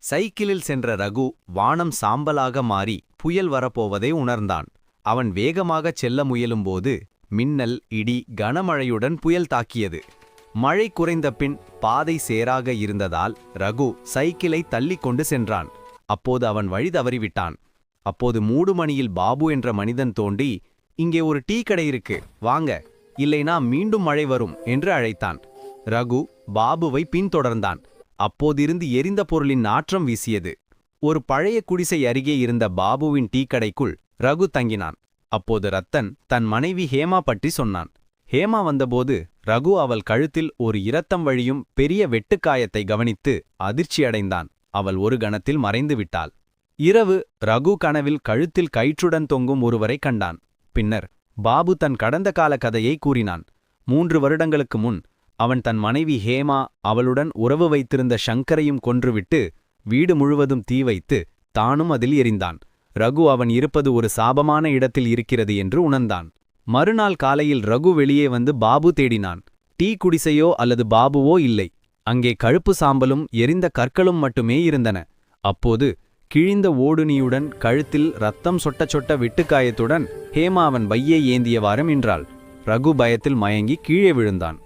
சைக்கிளில் சென்ற ரகு வானம் சாம்பலாக மாறி புயல் வரப்போவதை உணர்ந்தான். அவன் வேகமாகச் செல்ல முயலும்போது மின்னல், இடி, கனமழையுடன் புயல் தாக்கியது. மழை குறைந்த பின் பாதை சேராக இருந்ததால் ரகு சைக்கிளை தள்ளிக் கொண்டு சென்றான். அப்போது அவன் வழி தவறிவிட்டான். அப்போது மூடுமணியில் பாபு என்ற மனிதன் தோன்றி, "இங்கே ஒரு டீ கடை இருக்கு, வாங்க, இல்லைனா மீண்டும் மழை வரும்" என்று அழைத்தான். ரகு பாபுவை பின்தொடர்ந்தான். அப்போதிருந்து எரிந்த பொருளின் நாற்றம் வீசியது. ஒரு பழைய குடிசை அருகே இருந்த பாபுவின் டீக்கடைக்குள் ரகு தங்கினான். அப்போது ரத்தன் தன் மனைவி ஹேமா பற்றி சொன்னான். ஹேமா வந்தபோது ரகு அவள் கழுத்தில் ஒரு இரத்தம் வழியும் பெரிய வெட்டுக்காயத்தை கவனித்து அதிர்ச்சியடைந்தான். அவள் ஒரு கணத்தில் மறைந்து விட்டாள். இரவு ரகு கனவில் கழுத்தில் கயிற்றுடன் தொங்கும் ஒருவரை கண்டான். பின்னர் பாபு தன் கடந்த கால கதையை கூறினான். 3 வருடங்களுக்கு முன் அவன் தன் மனைவி ஹேமா, அவளுடன் உறவு வைத்திருந்த ஷங்கரையும் கொன்றுவிட்டு வீடு முழுவதும் தீ வைத்து தானும் அதில் எரிந்தான். ரகு அவன் இருப்பது ஒரு சாபமான இடத்தில் இருக்கிறது என்று உணர்ந்தான். மறுநாள் காலையில் ரகு வெளியே வந்து பாபு தேடினான். டீ குடிசையோ அல்லது பாபுவோ இல்லை. அங்கே கழுப்பு சாம்பலும் எரிந்த கற்களும் மட்டுமே இருந்தன. அப்போது கிழிந்த ஓடுனியுடன் கழுத்தில் ரத்தம் சொட்ட சொட்ட வெட்டுக்காயத்துடன் ஹேமா அவன் வையை ஏந்தியவாறு நின்றாள். ரகு பயத்தில் மயங்கி கீழே விழுந்தான்.